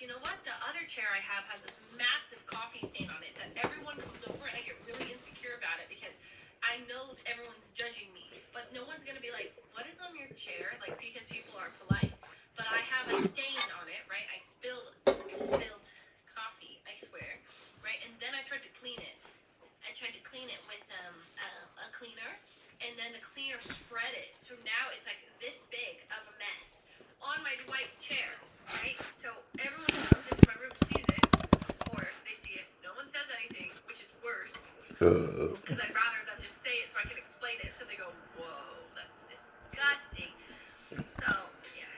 you know what? The other chair I have has this massive coffee stain on it that everyone comes over and I get really insecure about it because I know everyone's judging me, but no one's gonna be like, "What is on your chair?" Like, because people are polite. But I have a stain on it, right? I spilled coffee, I swear, right? And then I tried to clean it. I tried to clean it with a cleaner, and then the cleaner spread it. So now it's like this big of a mess on my white chair, right? So everyone who comes into my room sees it. Of course, they see it. No one says anything, which is worse because I'd rather them just say it so I can explain it. So they go, "Whoa, that's disgusting." So yeah.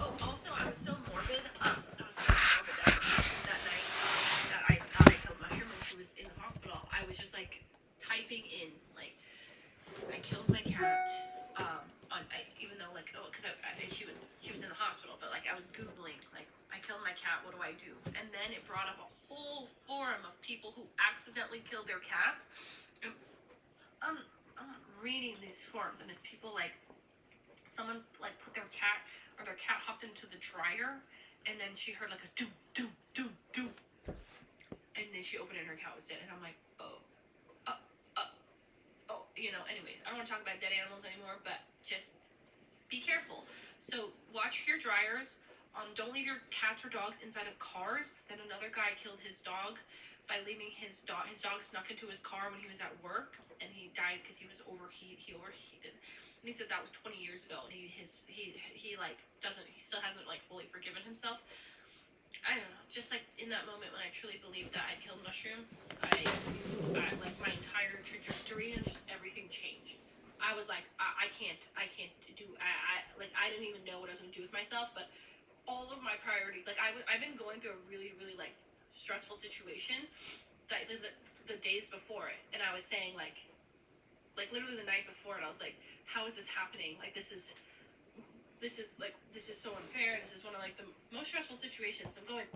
Oh, also, I was so morbid. I was so morbid that night that I thought I killed Mushroom when she was in the hospital. I was just like typing in like I killed my cat. Even though like because she was in the hospital, but like I was googling like I killed my cat. What do I do? And then it brought up a whole forum of people who accidentally killed their cats. And I'm reading these forums, and it's people like someone like put their cat or their cat hopped into the dryer, and then she heard like a doo doo doo doo, and then she opened it and her cat was dead. And I'm like, oh, anyways, I don't want to talk about dead animals anymore, but just be careful. So watch your dryers. Don't leave your cats or dogs inside of cars. Then another guy killed his dog by leaving his dog. His dog snuck into his car when he was at work, and he died because he was He overheated. And he said that was 20 years ago, and he still hasn't like fully forgiven himself. I don't know. Just like in that moment when I truly believed that I'd killed Mushroom, I like my entire trajectory and just everything changed. I was like, I can't do. I didn't even know what I was gonna do with myself. But all of my priorities, like I've been going through a really really like stressful situation that the days before it, and I was saying like literally the night before it, I was like, how is this happening? Like this is so unfair. This is one of like the most stressful situations. I'm going.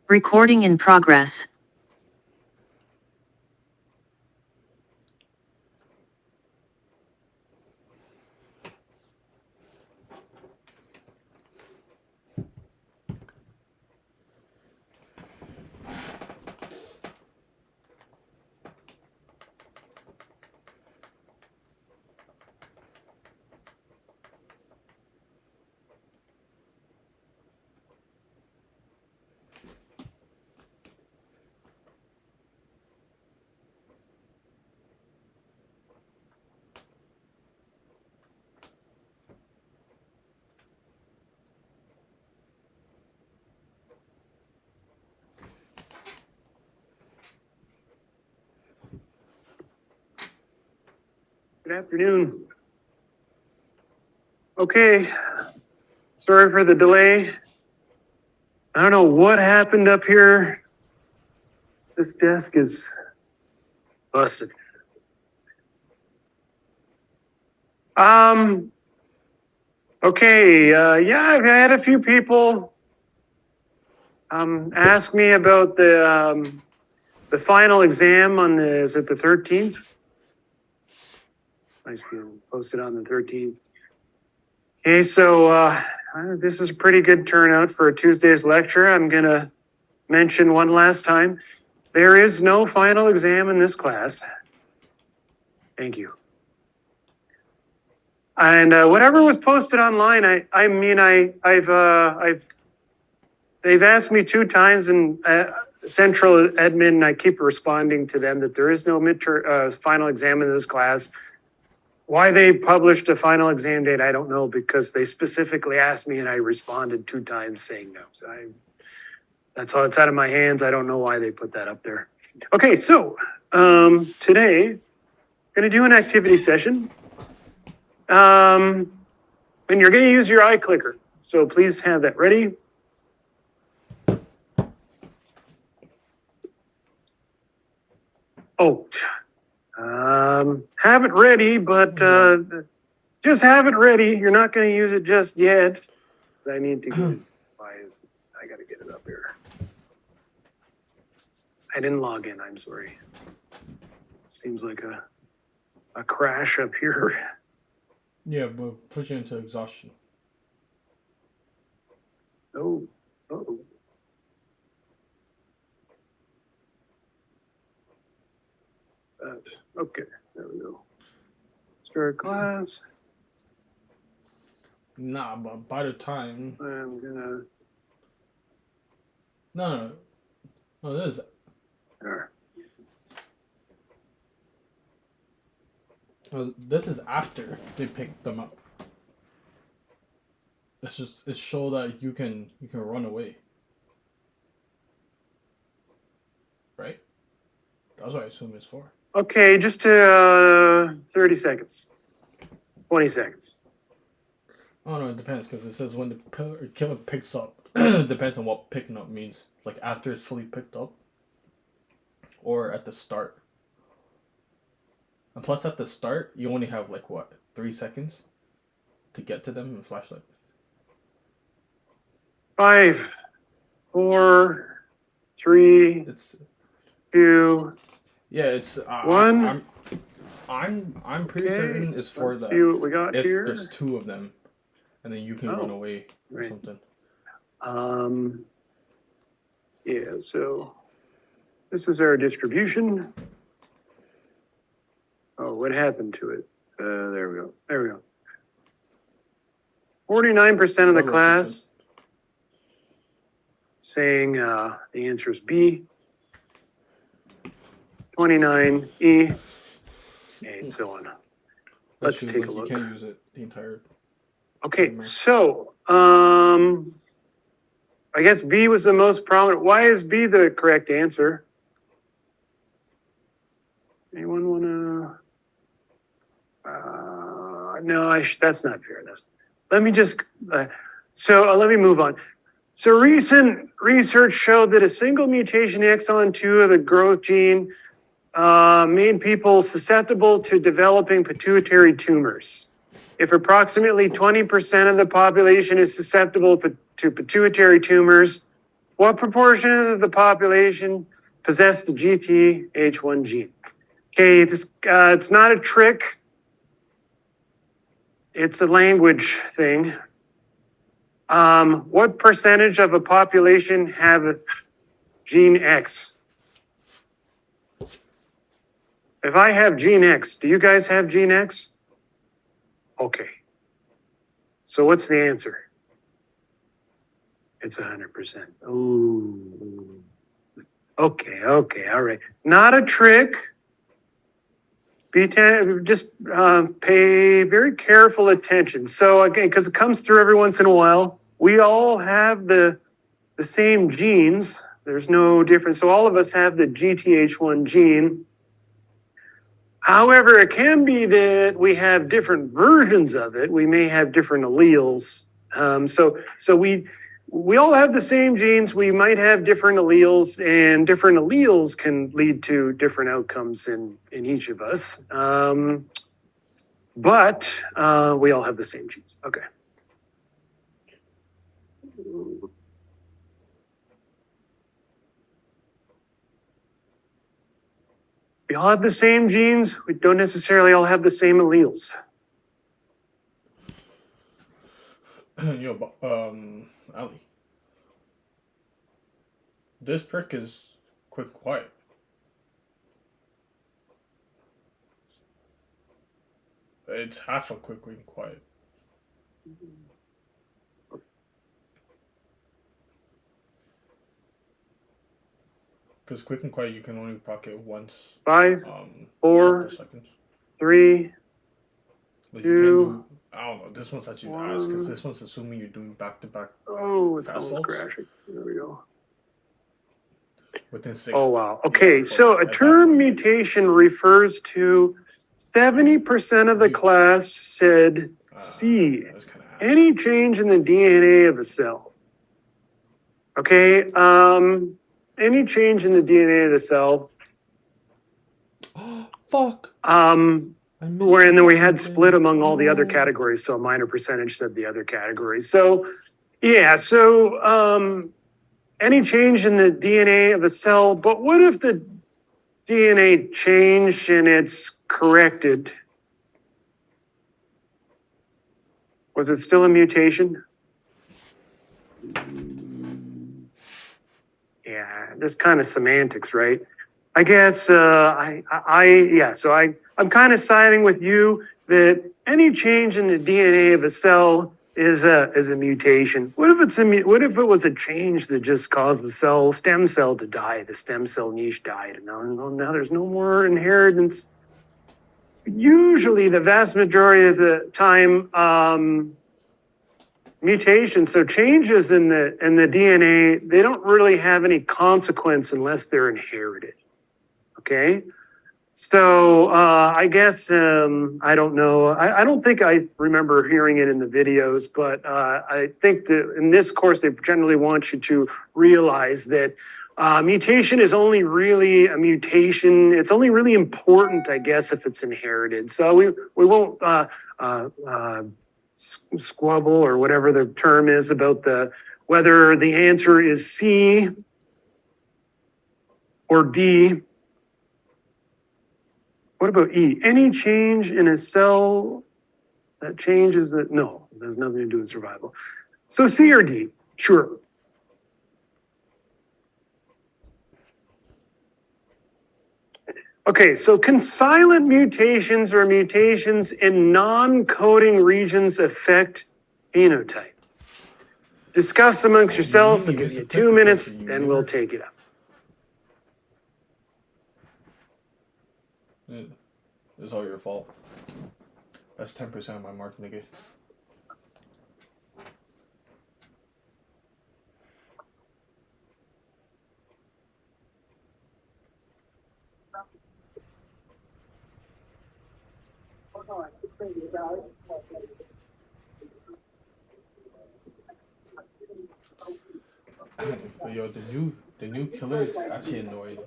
Recording in progress. Good afternoon. Okay, sorry for the delay. I don't know what happened up here. This desk is busted. Okay, yeah, I've had a few people ask me about the final exam on the, is it the 13th? Nice being posted on the 13th. Okay, so this is a pretty good turnout for a Tuesday's lecture. I'm gonna mention one last time. There is no final exam in this class. Thank you. And whatever was posted online, they've asked me 2 times, and central admin, I keep responding to them that there is no final exam in this class. Why they published a final exam date, I don't know, because they specifically asked me and I responded 2 times saying no. So that's all, it's out of my hands. I don't know why they put that up there. Okay, so today, I'm gonna do an activity session. And you're gonna use your iClicker. So please have that ready. Oh, have it ready, but just have it ready. You're not going to use it just yet. I need to get it. I got to get it up here. I didn't log in. I'm sorry. Seems like a crash up here. Yeah, but push you into exhaustion. Oh. Uh-oh. Okay, there we go. Start class. Nah, but by the time... I'm gonna... No, this is... There. This is after they pick them up. It show that you can run away. Right? That's what I assume it's for. Okay, just 30 seconds. 20 seconds. Oh no, it depends, because it says when the killer picks up. It depends on what picking up means. It's like after it's fully picked up, or at the start. And plus, at the start, you only have like what, 3 seconds to get to them in flashlight. 5, 4, 3, It's 2. Yeah, it's 1. I'm pretty certain it's for Let's see what we got if here. there's 2 of them, and then you can run away or right. something. Yeah, so this is our distribution. Oh, what happened to it? There we go. There we go. 49% of the class saying the answer is B. 29 E, and so on. Let's take a look. You can't use it the entire. Okay, so I guess B was the most prominent. Why is B the correct answer? Anyone want to? No, that's not fair. Let me just. Let me move on. So recent research showed that a single mutation in exon 2 of the growth gene made people susceptible to developing pituitary tumors. If approximately 20% of the population is susceptible to pituitary tumors, What proportion of the population possess the GTH1 gene? Okay, it's not a trick. It's a language thing. What percentage of a population have gene X? If I have gene X, do you guys have gene X? Okay. So what's the answer? It's 100%. Ooh. Okay, all right. Not a trick. Just pay very careful attention. So again, because it comes through every once in a while, we all have the same genes. There's no difference. So all of us have the GTH1 gene. However, it can be that we have different versions of it. We may have different alleles. So we all have the same genes. We might have different alleles, and different alleles can lead to different outcomes in each of us. But we all have the same genes. Okay. We all have the same genes. We don't necessarily all have the same alleles. Yo, Ali. This prick is quick and quiet. It's half a quick and quiet. Because quick and quiet, you can only proc it once. 5, 4, seconds. 3, Like 2. You can't do, I don't know. This one's actually nice because this one's assuming you're doing back to back Oh, it's fast almost faults crashing. There we go. within 6. Oh, wow. Okay, Yeah, so a at that term point. mutation refers to 70% of the class said C, That was kind of ass. any change in the DNA of a cell. Okay, any change in the DNA of the cell, Fuck. and then we had split among all the other categories, so a minor percentage said the other categories. So, yeah, so any change in the DNA of a cell, but what if the DNA changed and it's corrected? Was it still a mutation? Yeah, this kind of semantics, right? I guess so I'm kind of siding with you that any change in the DNA of a cell is a mutation. What if it was a change that just caused the stem cell to die? The stem cell niche died, and now there's no more inheritance. Usually, the vast majority of the time, mutations, so changes in the DNA, they don't really have any consequence unless they're inherited. Okay, so I guess I don't know. I don't think I remember hearing it in the videos, but I think that in this course they generally want you to realize that mutation is only really a mutation. It's only really important, I guess, if it's inherited. So we won't squabble or whatever the term is about whether the answer is C or D. What about E? Any change in a cell that changes that? No, it has nothing to do with survival. So C or D? Sure. Okay, so can silent mutations or mutations in non-coding regions affect phenotype? Discuss amongst yourselves. I'll give you 2 minutes, then we'll take it up. It's all your fault. That's 10% of my mark, nigga. But yo, the new killer is actually annoying.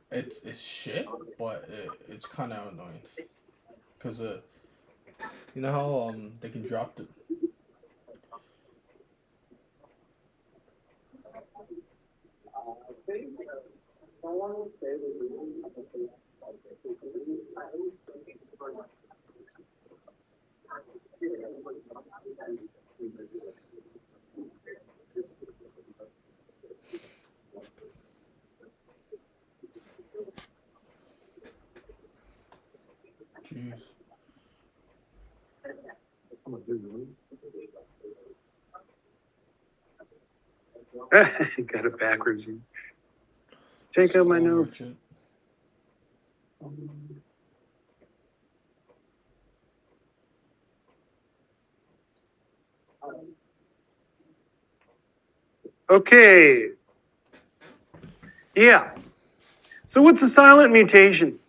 It's shit, but it's kind of annoying because You know how they can drop the jeez. Got it backwards. Take out my Small notes. merchant. Okay. Yeah. So what's a silent mutation?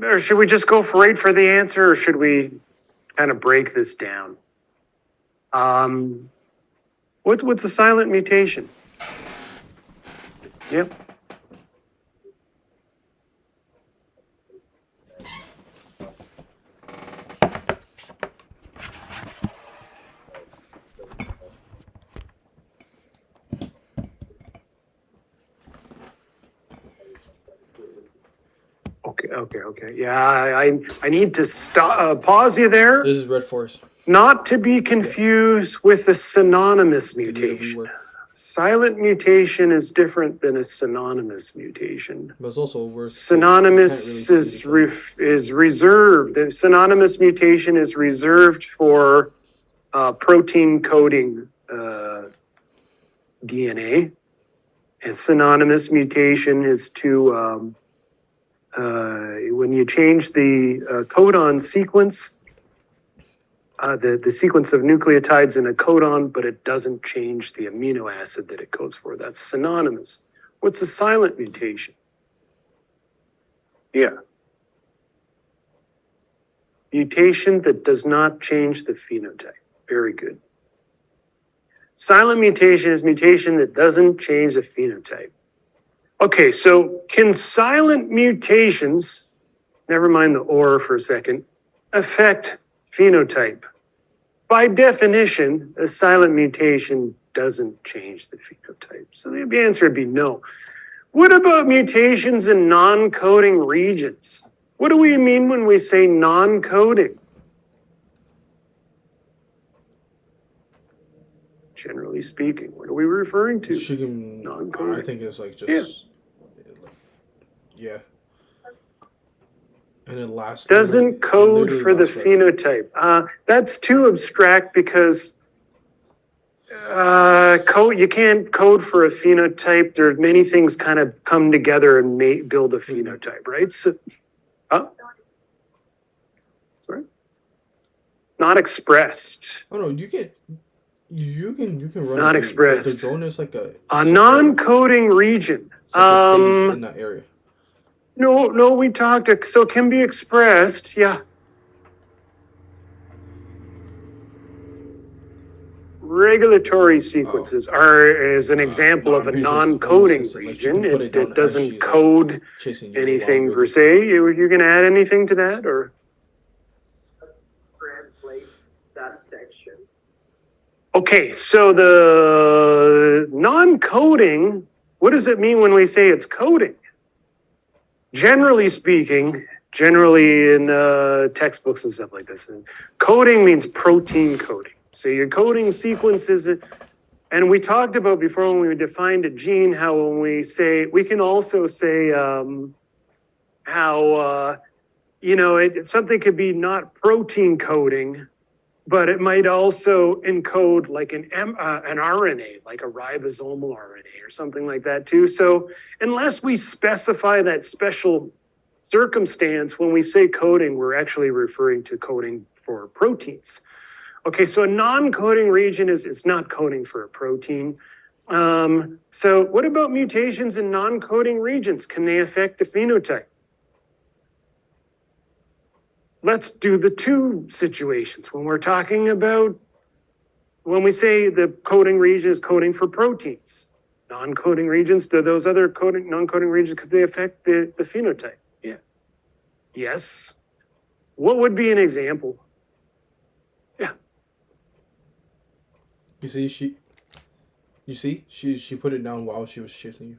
Or should we just go right for the answer, or should we kind of break this down? What's a silent mutation? Yep. Okay. Yeah, I need to stop, pause you there. This is Red Force. Not to be confused with a synonymous They need a mutation. rework. Silent mutation is different than a synonymous mutation. But it's also worse. Synonymous is reserved. The synonymous mutation is reserved for protein coding DNA. And synonymous mutation is to when you change the codon sequence, the sequence of nucleotides in a codon, but it doesn't change the amino acid that it codes for. That's synonymous. What's a silent mutation? Yeah. Mutation that does not change the phenotype. Very good. Silent mutation is mutation that doesn't change the phenotype. Okay, so can silent mutations, never mind the or for a second, affect phenotype? By definition, a silent mutation doesn't change the phenotype. So the answer would be no. What about mutations in non-coding regions? What do we mean when we say non-coding? Generally speaking, what are we referring to? I think it's like just yeah. And it lasts. Doesn't code for the phenotype. That's too abstract because you can't code for a phenotype. There are many things kind of come together and build a phenotype, right? So, sorry, not expressed. Oh no, you can run. Not expressed. The drone is like a non-coding region. in that area. No, we talked. So it can be expressed. Yeah. Regulatory sequences is an example of a non-coding region. It doesn't code anything per se. You can add anything to that, or translate that section. Okay, so the non-coding. What does it mean when we say it's coding? Generally speaking, in textbooks and stuff like this, coding means protein coding. So you're coding sequences, and we talked about before when we defined a gene, how when we say, we can also say how, something could be not protein coding, but it might also encode like an RNA, like a ribosomal RNA or something like that too. So unless we specify that special circumstance, when we say coding, we're actually referring to coding for proteins. Okay, so a non-coding region it's not coding for a protein. So what about mutations in non-coding regions? Can they affect the phenotype? Let's do the two situations. When we're talking about, when we say the coding region is coding for proteins, non-coding regions, do those other non-coding regions, could they affect the phenotype? Yeah. Yes. What would be an example? You see, she put it down while she was chasing you.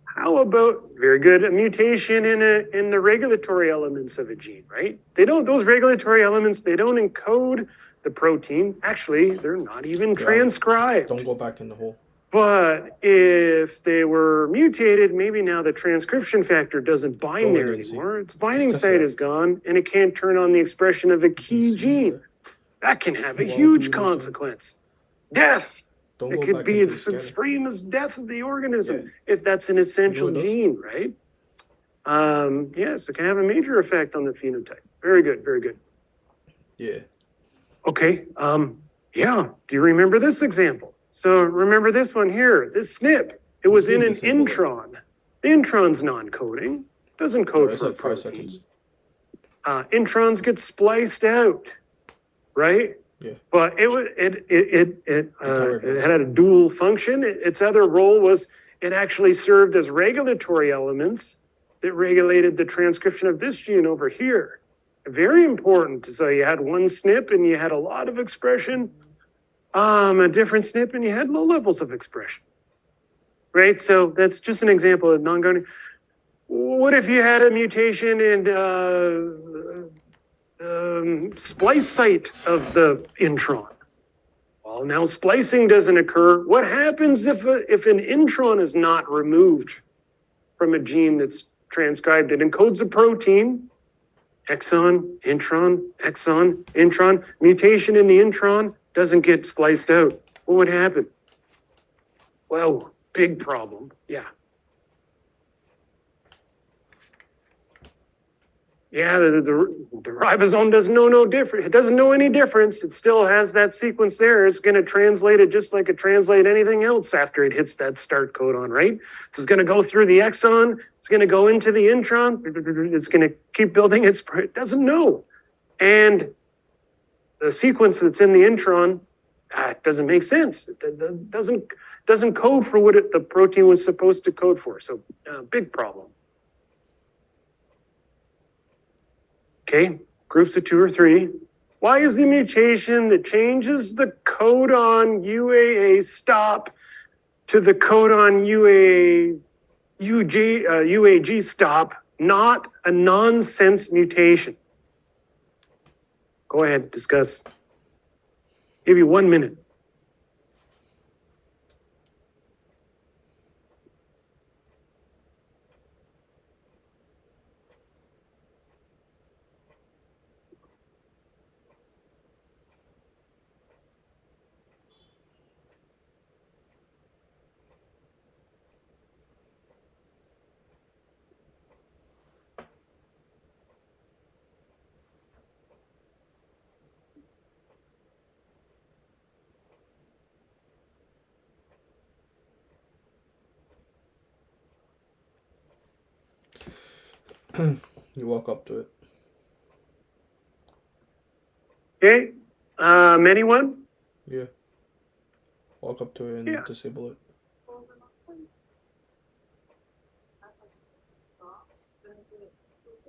How about, very good, a mutation in the regulatory elements of a gene, right? Those regulatory elements, they don't encode the protein. Actually, they're not even transcribed. Don't go back in the hole. But if they were mutated, maybe now the transcription factor doesn't bind there anymore. Its binding site is gone, and it can't turn on the expression of a key gene. That can have a huge consequence. Death. It could be as extreme as death of the organism if that's an essential gene, right? Yes, it can have a major effect on the phenotype. Very good, very good. Yeah. Okay. Yeah. Do you remember this example? So remember this one here, this SNP. It was in an intron. The intron's non-coding. Doesn't code for a protein. Introns get spliced out, right? Yeah. But it had a dual function. Its other role was it actually served as regulatory elements that regulated the transcription of this gene over here. Very important. So you had one SNP and you had a lot of expression, a different SNP and you had low levels of expression. Right? So that's just an example of non-coding. What if you had a mutation in splice site of the intron? Well, now splicing doesn't occur. What happens if an intron is not removed from a gene that's transcribed? It encodes a protein, exon, intron, mutation in the intron doesn't get spliced out. What would happen? Well, big problem. Yeah. Yeah, the ribosome doesn't know no different. It doesn't know any difference. It still has that sequence there. It's going to translate it just like it translates anything else after it hits that start codon, right? So it's going to go through the exon. It's going to go into the intron. It's going to keep building its. It doesn't know, and the sequence that's in the intron doesn't make sense. It doesn't code for what the protein was supposed to code for. So big problem. Okay, groups of 2 or 3. Why is the mutation that changes the codon UAA stop to the codon UAG stop not a nonsense mutation? Go ahead, discuss. Give you 1 minute. You walk up to it. Okay, anyone? Yeah. Walk up to it and disable it.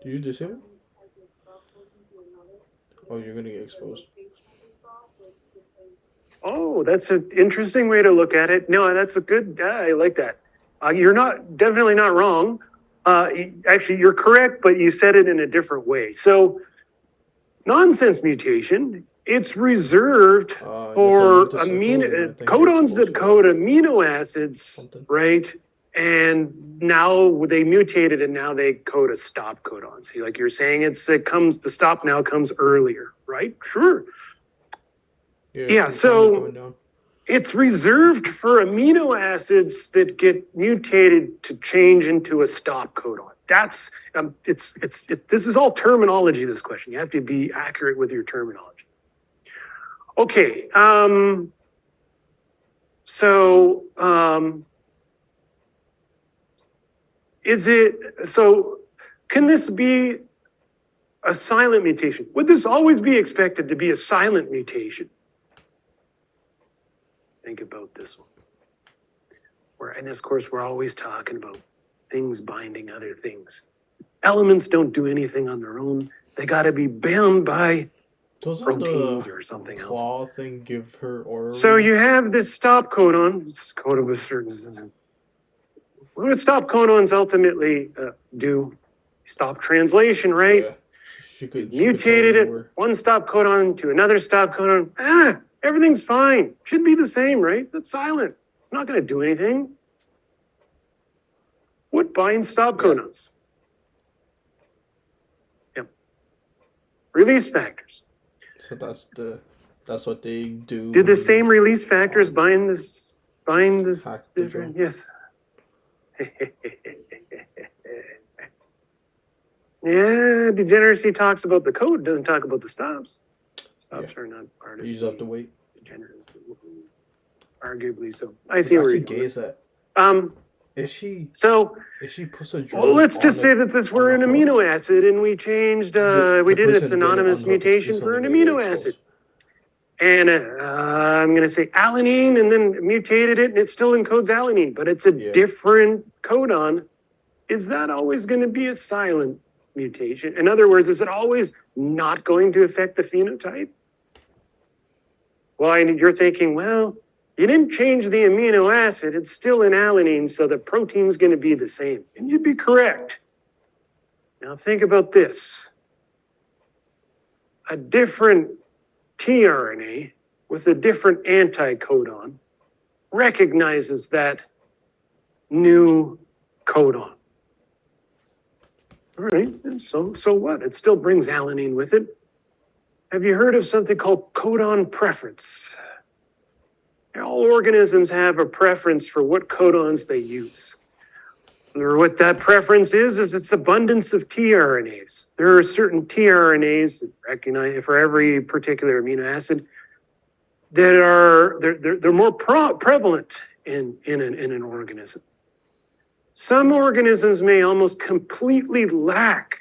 Did you disable it? Oh, you're gonna get exposed. Oh, that's an interesting way to look at it. No, that's a good, I like that. You're definitely not wrong. Actually, you're correct, but you said it in a different way. So, nonsense mutation, it's reserved for codons that code amino acids, right? And now they mutated and now they code a stop codon. So like you're saying, the stop now comes earlier, right? Sure. Yeah, so it's reserved for amino acids that get mutated to change into a stop codon. That's this is all terminology, this question. You have to be accurate with your terminology. Okay, can this be a silent mutation? Would this always be expected to be a silent mutation? Think about this one. In this course, we're always talking about things binding other things. Elements don't do anything on their own. They got to be bound by Doesn't proteins the or something else. claw thing give her aura? So you have this stop codon. This code of a certain. What do stop codons ultimately do? Stop translation, right? Yeah. She could Mutated tell it, you where- one stop codon to another stop codon. Everything's fine. Should be the same, right? That's silent. It's not going to do anything. What binds stop Yeah. codons? Yep. Release factors. So that's what they do. Do the when same release factors bind this Hack the different? drill. Yes. Yeah, degeneracy talks about the code, doesn't talk about the stops. Stops are not part you of just have to wait. degeneracy. Arguably so. I It's see where actually you're going. gaze at. Is she So puts a well, let's drug just on say the- that this on were an the hook? amino acid and we changed, The we did a person getting synonymous unhooked is mutation for an instantly gonna amino get acid. exposed. And I'm going to say alanine and then mutated it and it still encodes alanine, but it's a Yeah. different codon. Is that always going to be a silent mutation? In other words, is it always not going to affect the phenotype? Well, you're thinking, well, you didn't change the amino acid. It's still in alanine, so the protein's going to be the same. And you'd be correct. Now think about this. A different tRNA with a different anticodon recognizes that new codon. All right, and so what? It still brings alanine with it. Have you heard of something called codon preference? All organisms have a preference for what codons they use. Or what that preference is its abundance of tRNAs. There are certain tRNAs that recognize for every particular amino acid that are they're more prevalent in an organism. Some organisms may almost completely lack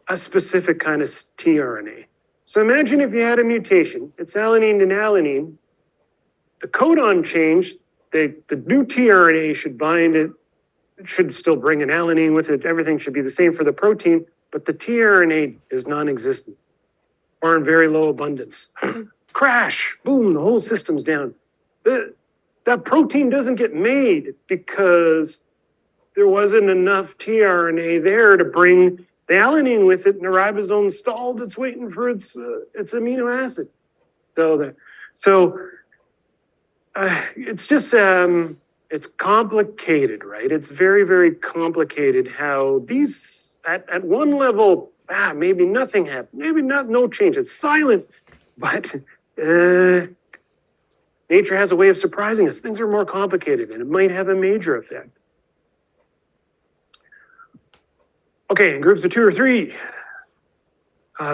a specific kind of tRNA. So imagine if you had a mutation, it's alanine and alanine, the codon changed, the new tRNA should bind it, it should still bring an alanine with it, everything should be the same for the protein, but the tRNA is non-existent or in very low abundance. Crash, boom, the whole system's down. That protein doesn't get made because there wasn't enough tRNA there to bring the alanine with it, and the ribosome stalled. It's waiting for its amino acid. It's just it's complicated, right? It's very, very complicated how these at one level, maybe nothing happened, maybe no change. It's silent, but nature has a way of surprising us. Things are more complicated, and it might have a major effect. Okay, in groups of 2 or 3,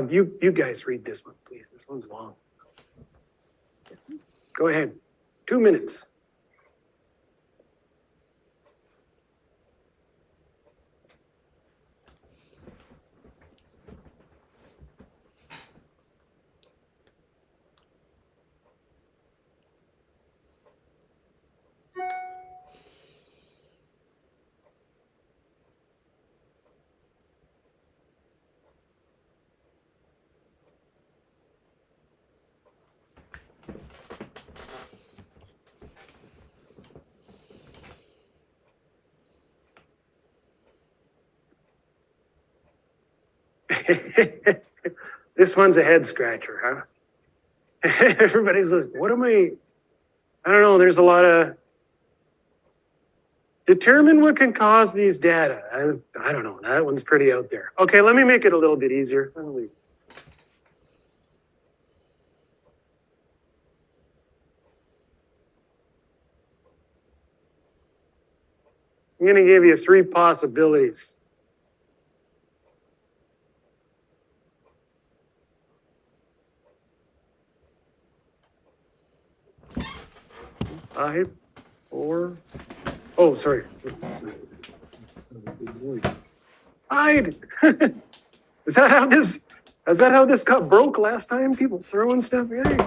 you guys read this one, please. This one's long. Go ahead. 2 minutes. This one's a head scratcher, huh? Everybody's like, what am I don't know. There's a lot of determine what can cause these data. I don't know. That one's pretty out there. Okay, let me make it a little bit easier. I'm going to give you 3 possibilities. Five, 4. Oh, sorry. Hide. Is that how this got broke last time? People throwing stuff. Hey.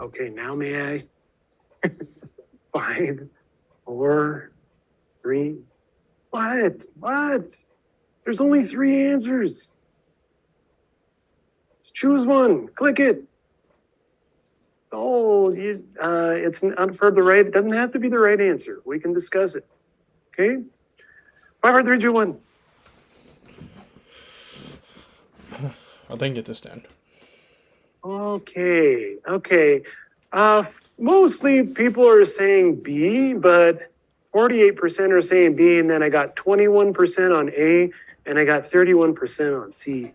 Okay, now may I? 5, 4, 3. What? There's only 3 answers. Just choose one. Click it. Oh, it's not for the right. It doesn't have to be the right answer. We can discuss it. Okay. 5, 4, 3, 2, 1. I think get this stand. Okay. Mostly people are saying B, but 48% are saying B, and then I got 21% on A, and I got 31% on C.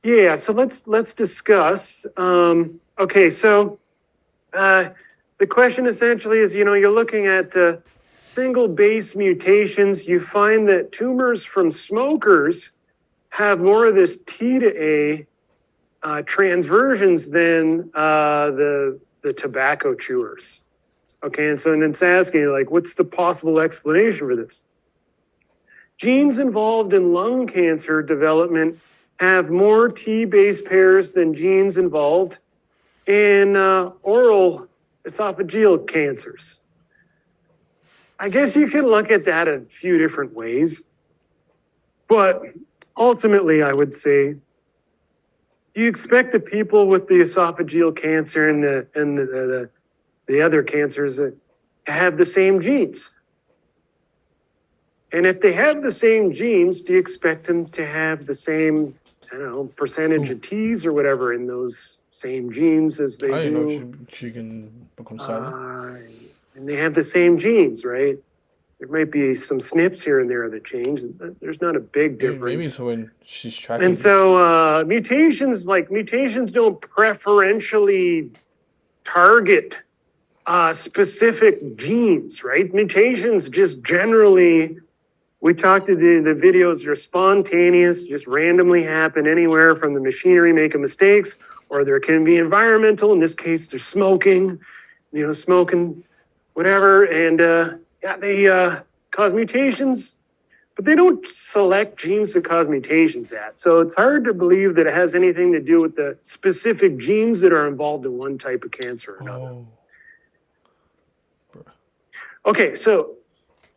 Yeah, so let's discuss. Okay, so the question essentially is, you're looking at single base mutations. You find that tumors from smokers have more of this T to A transversions than the tobacco chewers. Okay, and so then it's asking you, like, what's the possible explanation for this? Genes involved in lung cancer development have more T base pairs than genes involved in oral esophageal cancers. I guess you can look at that a few different ways, but ultimately I would say, do you expect the people with the esophageal cancer and the other cancers to have the same genes? And if they have the same genes, do you expect them to have the same, percentage of T's or whatever in those same genes as they I do? didn't know she can become silent. And they have the same genes, right? There might be some SNPs here and there that change. There's not a big difference. Maybe so when she's tracking. And so mutations don't preferentially target specific genes, right? Mutations just generally, we talked to the videos, they're spontaneous, just randomly happen anywhere from the machinery making mistakes, or there can be environmental. In this case, they're smoking, whatever. And they cause mutations, but they don't select genes to cause mutations at. So it's hard to believe that it has anything to do with the specific genes that are involved in one type of cancer or another. Oh. Okay, so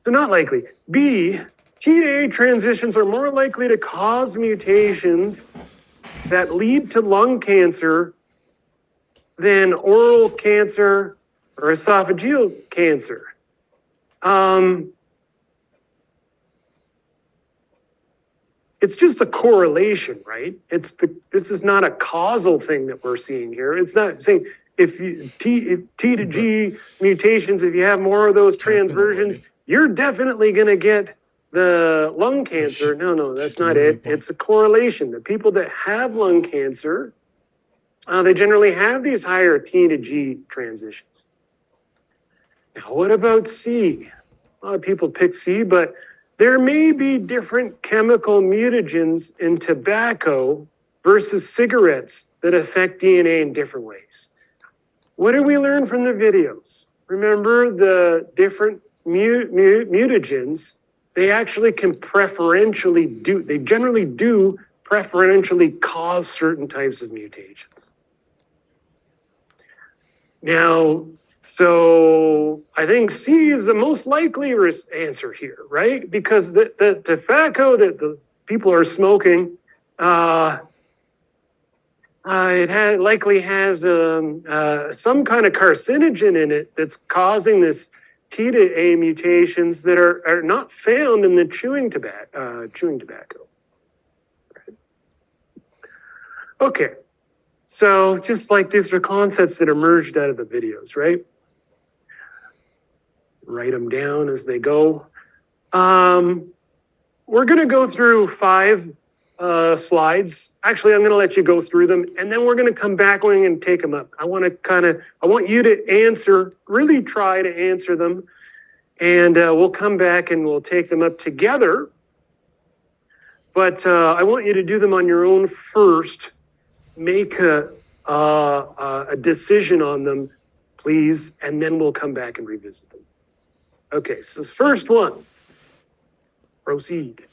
not likely. B, T to A transitions are more likely to cause mutations that lead to lung cancer than oral cancer or esophageal cancer. It's just a correlation, right? This is not a causal thing that we're seeing here. It's not saying if T to G mutations, if you have more of those transversions, you're definitely going to get the lung cancer. No, that's not it. It's a correlation. The people that have lung cancer, they generally have these higher T to G transitions. Now, what about C? A lot of people pick C, but there may be different chemical mutagens in tobacco versus cigarettes that affect DNA in different ways. What did we learn from the videos? Remember, the different mutagens, they actually can they generally do preferentially cause certain types of mutations. Now, so I think C is the most likely answer here, right? Because the tobacco that the people are smoking, it likely has some kind of carcinogen in it that's causing this T to A mutations that are not found in the chewing tobacco. Right? Okay, so just like these are concepts that emerged out of the videos, right? Write them down as they go. We're going to go through 5 slides. Actually, I'm going to let you go through them, and then we're going to come back and take them up. I want you to really try to answer them, and we'll come back and we'll take them up together. But I want you to do them on your own first. Make a decision on them, please, and then we'll come back and revisit them. Okay, so first one. Proceed.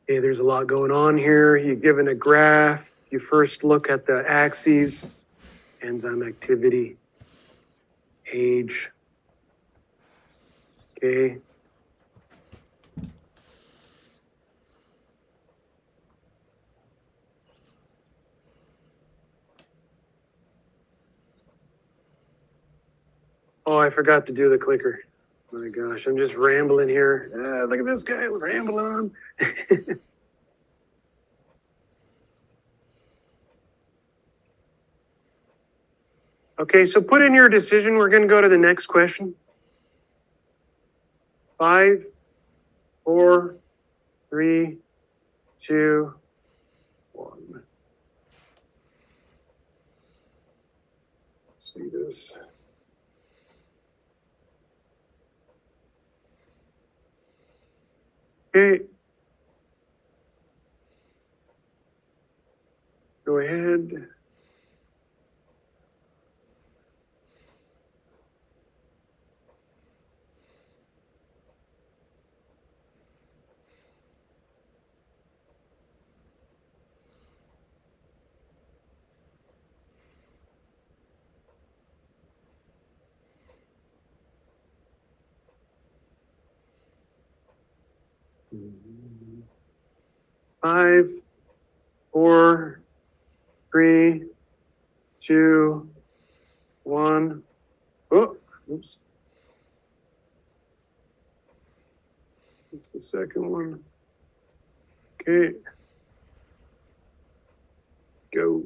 Okay, there's a lot going on here. You're given a graph. You first look at the axes, enzyme activity, age. Okay. Oh, I forgot to do the clicker. My gosh, I'm just rambling here. Look at this guy rambling on. Okay, so put in your decision. We're going to go to the next question. 5, 4, 3, 2, 1. Let's see this. Okay. Go ahead. Five, 4, 3, 2, 1. Oh, oops. That's the second one. Okay. Go.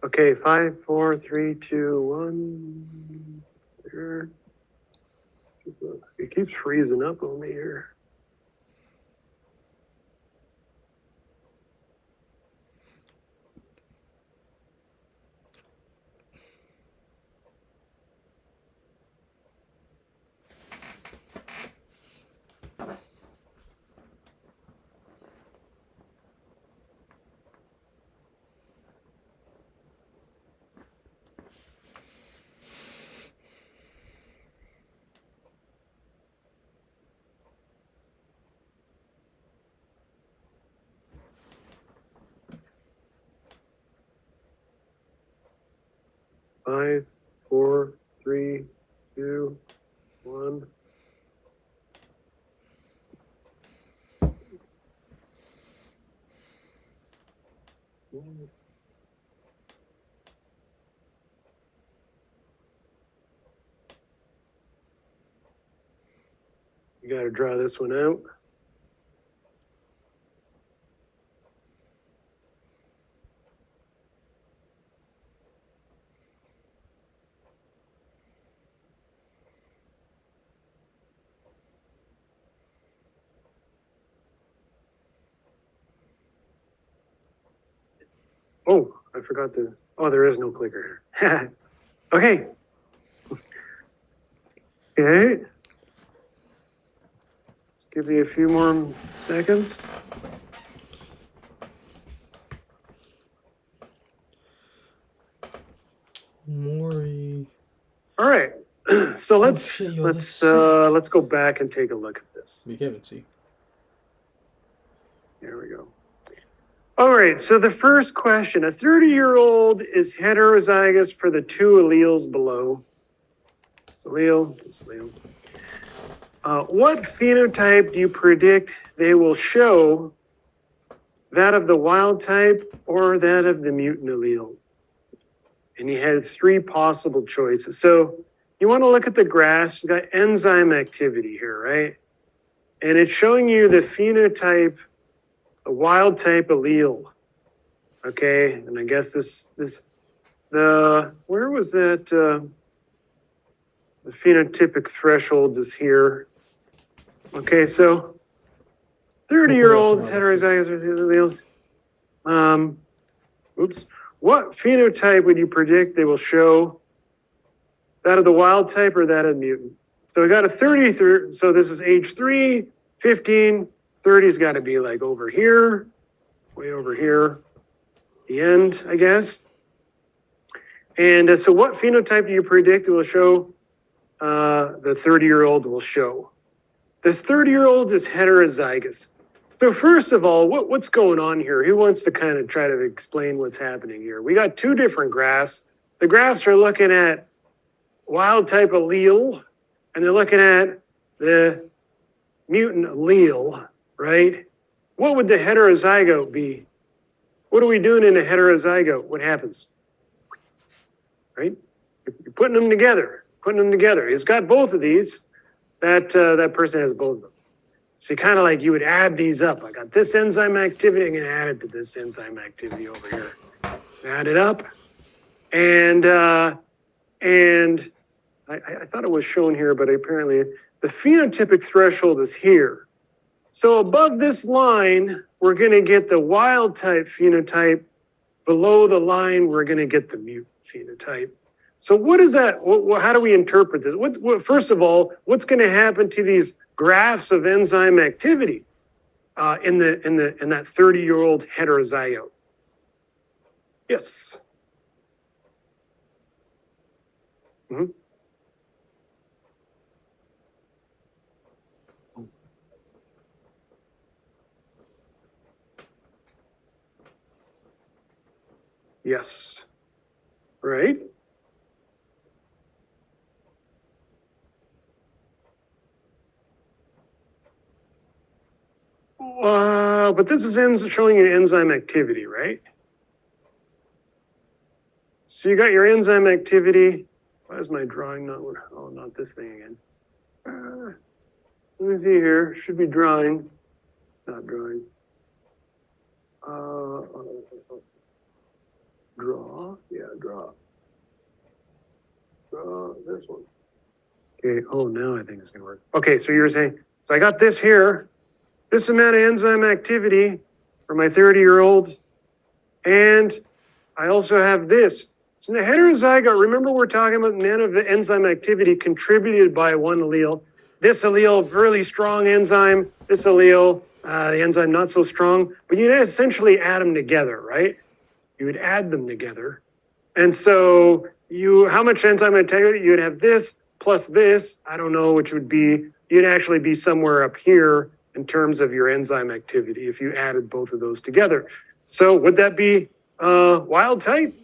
Okay, 5, 4, 3, 2, 1. There. It keeps freezing up on me here. Five, 4, 3, 2, 1. You got to draw this one out. Oh, I forgot to. Oh, there is no clicker. Okay. Okay. Give me a few more seconds. Maury. All right. So let's shit, yo, let's go back and take a look at this. We can't even see. There we go. All right. So the first question: a 30-year-old is heterozygous for the 2 alleles below. This allele, this allele. What phenotype do you predict they will show? That of the wild type or that of the mutant allele? And you had 3 possible choices. So you want to look at the graphs. You got enzyme activity here, right? and it's showing you the phenotype, a wild type allele. Okay, and I guess where was that? The phenotypic threshold is here. Okay, so 30-year-olds, heterozygous alleles. Oops. What phenotype would you predict they will show? That of the wild type or that of the mutant? So we got a 30, so this is age 3, 15, 30's got to be like over here, way over here, the end, I guess. And so what phenotype do you predict it will show? The 30-year-old will show. This 30-year-old is heterozygous. So first of all, what's going on here? Who wants to kind of try to explain what's happening here? We got two different graphs. The graphs are looking at wild type allele, and they're looking at the mutant allele, right? What would the heterozygote be? What are we doing in a heterozygote? What happens? Right? You're putting them together, He's got both of these. That person has both of them. So kind of like you would add these up. I got this enzyme activity, I'm gonna add it to this enzyme activity over here. Add it up. And I thought it was shown here, but apparently the phenotypic threshold is here. So above this line, we're gonna get the wild type phenotype. Below the line, we're gonna get the mutant phenotype. So what is that? How do we interpret this? First of all, what's gonna happen to these graphs of enzyme activity in that 30-year-old heterozygote? Yes. Mm-hmm. Yes. Right. But this is showing you enzyme activity, right? So you got your enzyme activity. Why is my drawing not? Oh, not this thing again. Let me see here. Should be drawing, not drawing. Draw. Yeah, draw. Draw this one. Okay. Oh, now I think it's gonna work. Okay, so you're saying. So I got this here. This amount of enzyme activity for my 30-year-old. And I also have this. So in the heterozygote, remember we're talking about the amount of the enzyme activity contributed by one allele. This allele, really strong enzyme. This allele, the enzyme not so strong. But you'd essentially add them together, right? You would add them together. And so how much enzyme activity? You'd have this plus this. I don't know which would be, you'd actually be somewhere up here in terms of your enzyme activity if you added both of those together. So would that be wild type?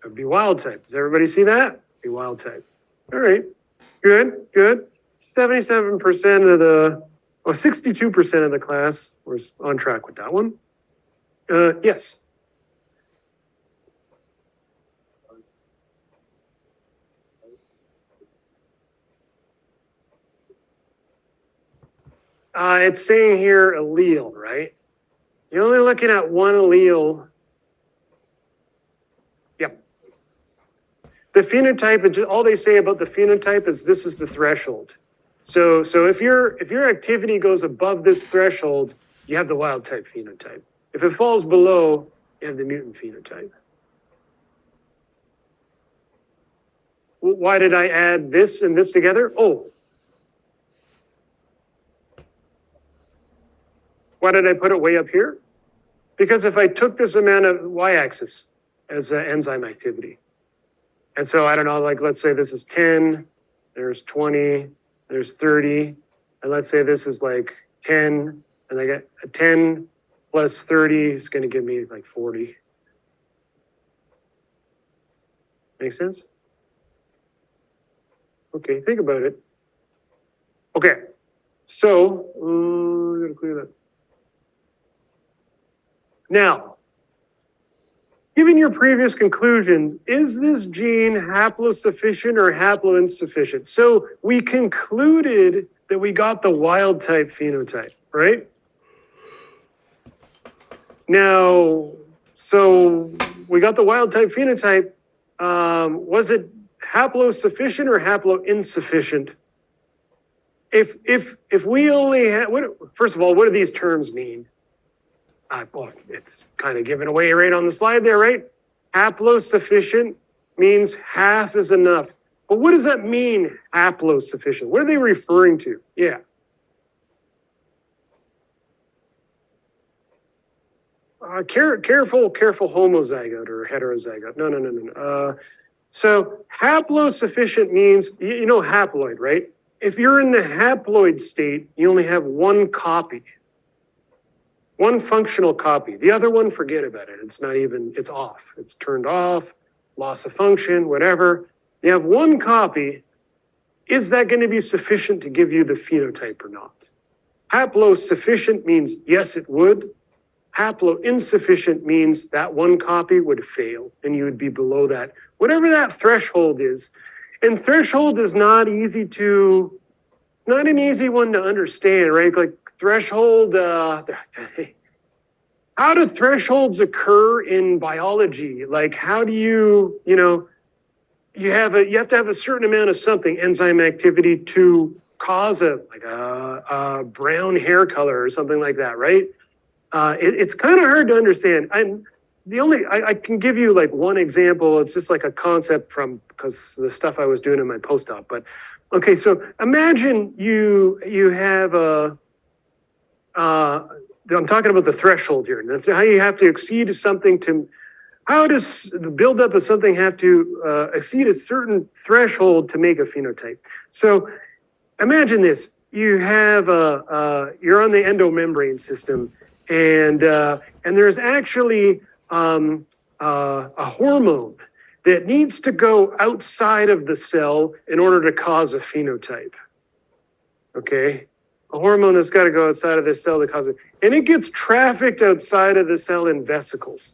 That would be wild type. Does everybody see that? Be wild type. All right, good. 77% of the, 62% of the class was on track with that one. Yes. It's saying here allele, right? You're only looking at one allele. Yep. The phenotype, all they say about the phenotype is this is the threshold. So if your activity goes above this threshold, you have the wild type phenotype. If it falls below, you have the mutant phenotype. Why did I add this and this together? Oh. Why did I put it way up here? Because if I took this amount of y-axis as enzyme activity, and so I don't know, like let's say this is 10, there's 20, there's 30, and let's say this is like 10, and I get a 10 plus 30 is going to give me like 40. Make sense? Okay, think about it. Okay, so I'm going to clear that. Now, given your previous conclusions, is this gene haplosufficient or haploinsufficient? So we concluded that we got the wild type phenotype, right? Now, so we got the wild type phenotype. Was it haplosufficient or haploinsufficient? If we only had, first of all, what do these terms mean? Well, it's kind of given away right on the slide there, right? Haplosufficient means half is enough. But what does that mean, haplosufficient? What are they referring to? Yeah. Careful homozygote or heterozygote. No. So haplosufficient means, you know haploid, right? If you're in the haploid state, you only have one copy. One functional copy. The other one, forget about it. It's not even, it's off. It's turned off, loss of function, whatever. You have one copy. Is that going to be sufficient to give you the phenotype or not? Haplosufficient means yes, it would. Haploinsufficient means that one copy would fail and you would be below that, whatever that threshold is. And threshold is not an easy one to understand, right? Like threshold, how do thresholds occur in biology? Like how do you have to have a certain amount of something, enzyme activity, to cause a brown hair color or something like that, right? It's kind of hard to understand. I can give you like one example. It's just like a concept because the stuff I was doing in my postdoc. But okay, so imagine you have I'm talking about the threshold here. And that's how you have to exceed something how does the buildup of something have to exceed a certain threshold to make a phenotype? So imagine this: you have you're on the endomembrane system, and there's actually a hormone that needs to go outside of the cell in order to cause a phenotype. Okay, a hormone that's got to go outside of the cell to cause it, and it gets trafficked outside of the cell in vesicles.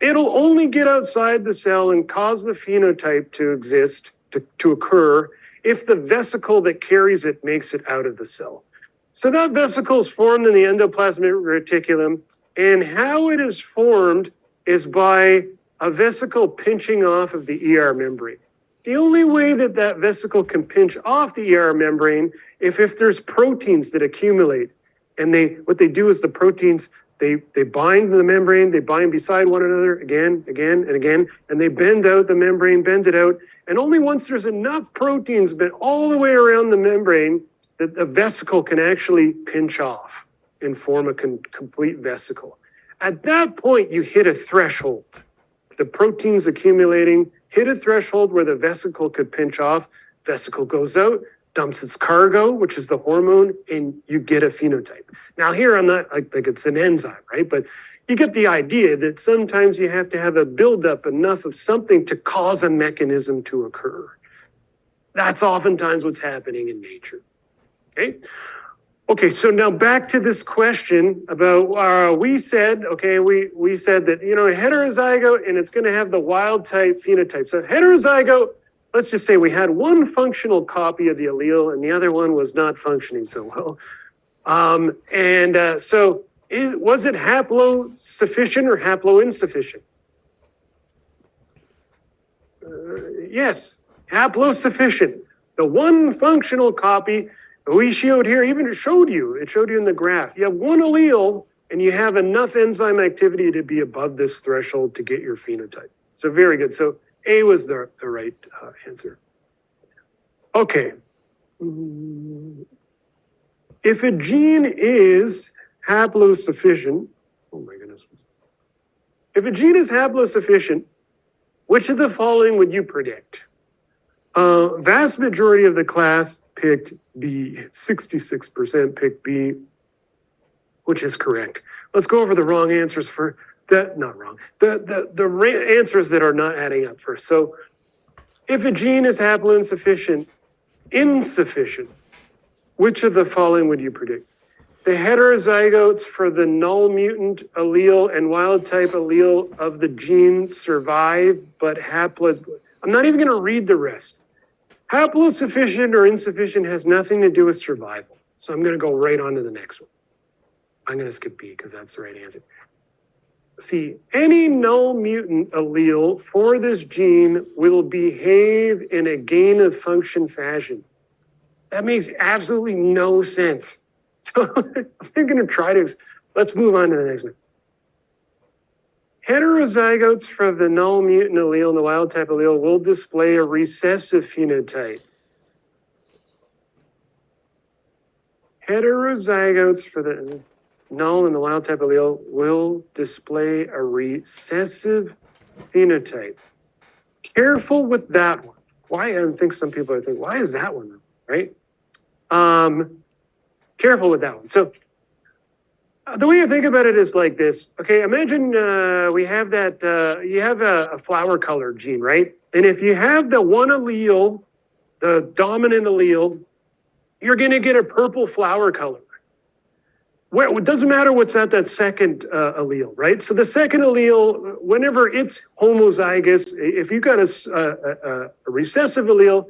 It'll only get outside the cell and cause the phenotype to exist, to occur, if the vesicle that carries it makes it out of the cell. So that vesicle is formed in the endoplasmic reticulum, and how it is formed is by a vesicle pinching off of the ER membrane. The only way that that vesicle can pinch off the ER membrane if there's proteins that accumulate. And what they do is the proteins, they bind the membrane, they bind beside one another again, and again, and they bend out the membrane, bend it out. And only once there's enough proteins bent all the way around the membrane that the vesicle can actually pinch off and form a complete vesicle. At that point, you hit a threshold. The proteins accumulating hit a threshold where the vesicle could pinch off, vesicle goes out, dumps its cargo, which is the hormone, and you get a phenotype. Now here, I'm not like it's an enzyme, right? But you get the idea that sometimes you have to have a buildup enough of something to cause a mechanism to occur. That's oftentimes what's happening in nature, okay? Okay, so now back to this question about, we said that, heterozygote, and it's gonna have the wild type phenotype. So heterozygote, let's just say we had one functional copy of the allele and the other one was not functioning so well. Was it haplosufficient or haploinsufficient? Yes, haplosufficient. The one functional copy we showed here, it showed you in the graph. You have one allele and you have enough enzyme activity to be above this threshold to get your phenotype. So very good. So A was the right answer. Okay. If a gene is haplosufficient, oh my goodness. If a gene is haplosufficient, which of the following would you predict? Vast majority of the class picked B. 66% picked B, which is correct. Let's go over the wrong answers for that. Not wrong. The answers that are not adding up first. So if a gene is haploinsufficient, insufficient, which of the following would you predict? The heterozygotes for the null mutant allele and wild type allele of the gene survive, but I'm not even going to read the rest. Haplosufficient or insufficient has nothing to do with survival. So I'm going to go right on to the next one. I'm going to skip B because that's the right answer. See, any null mutant allele for this gene will behave in a gain of function fashion. That makes absolutely no sense. So I'm going to try to, let's move on to the next one. Heterozygotes for the null mutant allele and the wild type allele will display a recessive phenotype. Heterozygotes for the null and the wild type allele will display a recessive phenotype. Careful with that one. Why? I think some people are thinking, why is that one, right? Careful with that one. So the way I think about it is like this. Okay, imagine we have that, you have a flower color gene, right? And if you have the one allele, the dominant allele, you're going to get a purple flower color. Well, it doesn't matter what's at that second allele, right? So the second allele, whenever it's homozygous, if you've got a recessive allele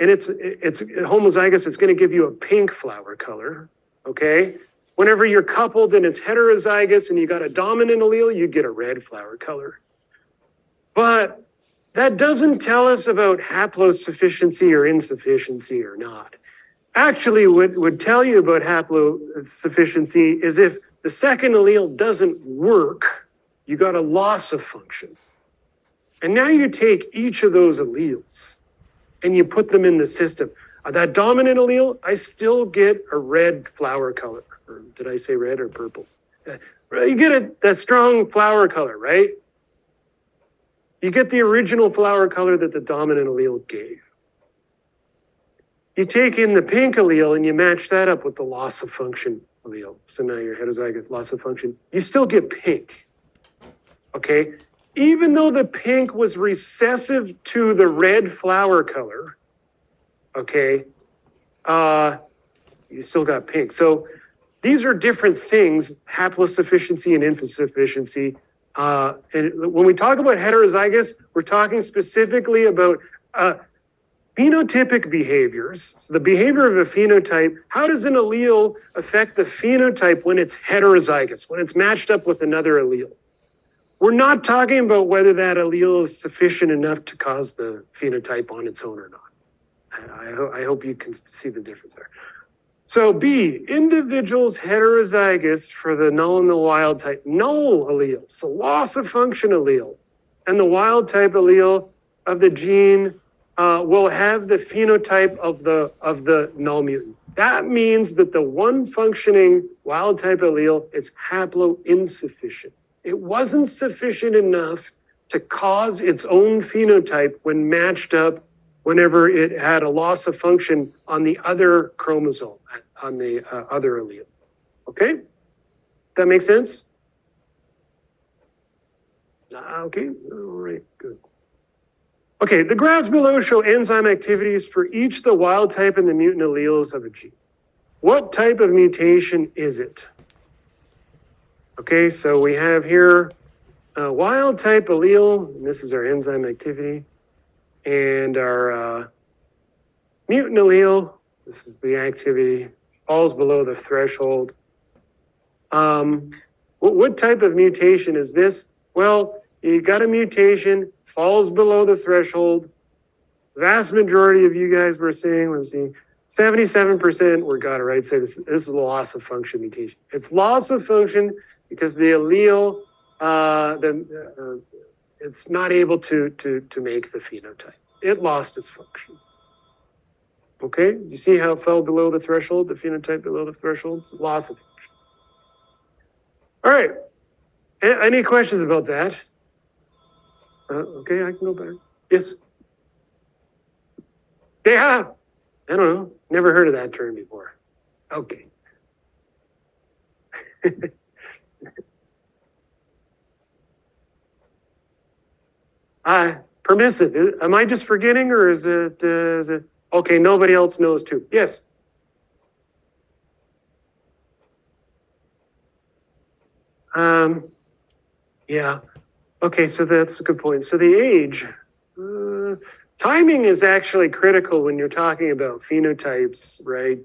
and it's homozygous, it's going to give you a pink flower color, okay? Whenever you're coupled and it's heterozygous and you got a dominant allele, you get a red flower color. But that doesn't tell us about haplosufficiency or insufficiency or not. Actually, what would tell you about haplosufficiency is if the second allele doesn't work, you got a loss of function. And now you take each of those alleles and you put them in the system. That dominant allele, I still get a red flower color. Or did I say red or purple? You get that strong flower color, right? You get the original flower color that the dominant allele gave. You take in the pink allele and you match that up with the loss of function allele. So now your heterozygous loss of function, you still get pink, okay? Even though the pink was recessive to the red flower color, okay, you still got pink. So these are different things, haplosufficiency and insufficiency. And when we talk about heterozygous, we're talking specifically about phenotypic behaviors. So the behavior of a phenotype, how does an allele affect the phenotype when it's heterozygous, when it's matched up with another allele? We're not talking about whether that allele is sufficient enough to cause the phenotype on its own or not. I hope you can see the difference there. So B, individuals heterozygous for the null and the wild type, null allele, so loss of function allele, and the wild type allele of the gene will have the phenotype of the null mutant. That means that the one functioning wild type allele is haploinsufficient. It wasn't sufficient enough to cause its own phenotype when matched up whenever it had a loss of function on the other chromosome, on the other allele. Okay? That makes sense? Okay, all right, good. Okay, the graphs below show enzyme activities for each the wild type and the mutant alleles of a gene. What type of mutation is it? Okay, so we have here a wild type allele, and this is our enzyme activity, and our mutant allele, this is the activity, falls below the threshold. What type of mutation is this? Well, you got a mutation, falls below the threshold. Vast majority of you guys were saying, let's see, 77% were got it right. Say this is a loss of function mutation. It's loss of function because the allele, it's not able to make the phenotype. It lost its function. Okay, you see how it fell below the threshold, the phenotype below the threshold? It's loss of function. All right, any questions about that? Okay, I can go back. Yes? Yeah, I don't know. Never heard of that term before. Okay. Permissive. Am I just forgetting, or is it? Okay, nobody else knows too. Yes. Yeah. Okay, so that's a good point. So the age, timing is actually critical when you're talking about phenotypes, right?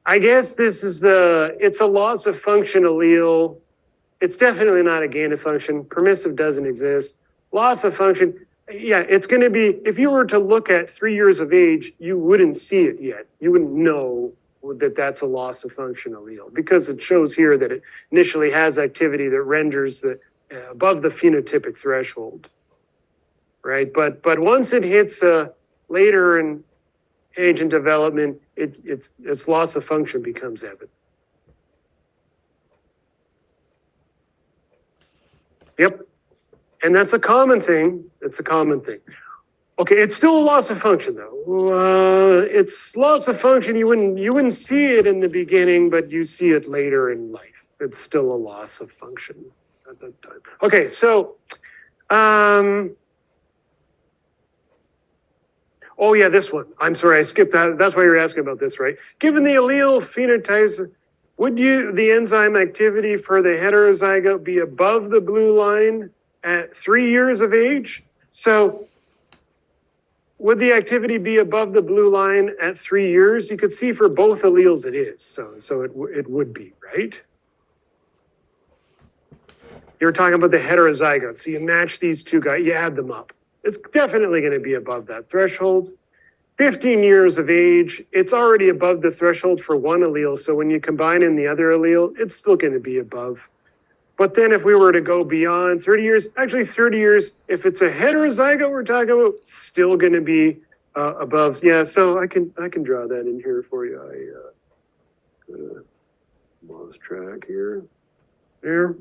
I guess this is it's a loss of function allele. It's definitely not a gain of function. Permissive doesn't exist. Loss of function, yeah, it's going to be, if you were to look at 3 years of age, you wouldn't see it yet. You wouldn't know that that's a loss of function allele because it shows here that it initially has activity that renders the above the phenotypic threshold, right? But once it hits later in age and development, its loss of function becomes evident. Yep. And that's a common thing. It's a common thing. Okay, it's still a loss of function though. It's loss of function. You wouldn't see it in the beginning, but you see it later in life. It's still a loss of function at that time. Okay, so oh yeah, this one. I'm sorry, I skipped that. That's why you're asking about this, right? Given the allele phenotypes, would the enzyme activity for the heterozygote be above the blue line at 3 years of age? So would the activity be above the blue line at 3 years? You could see for both alleles it is. So it would be, right? You're talking about the heterozygote. So you match these two guys, you add them up. It's definitely going to be above that threshold. 15 years of age, it's already above the threshold for one allele. So when you combine in the other allele, it's still going to be above. But then if we were to go beyond 30 years, actually 30 years, if it's a heterozygote we're talking about, still going to be above. Yeah, so I can draw that in here for you. I lost track here. There.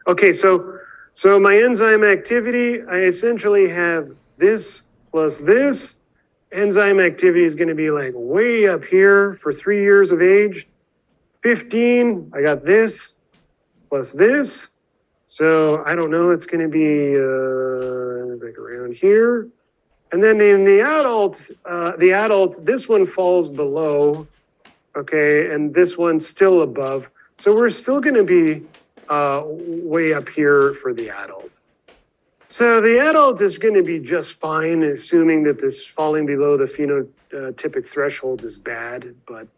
Okay, so my enzyme activity, I essentially have this plus this. Enzyme activity is going to be like way up here for 3 years of age. 15, I got this plus this. So I don't know, it's going to be like around here. And then in the adult, this one falls below, okay, and this one's still above. So we're still going to be way up here for the adult. So the adult is going to be just fine, assuming that this falling below the phenotypic threshold is bad. But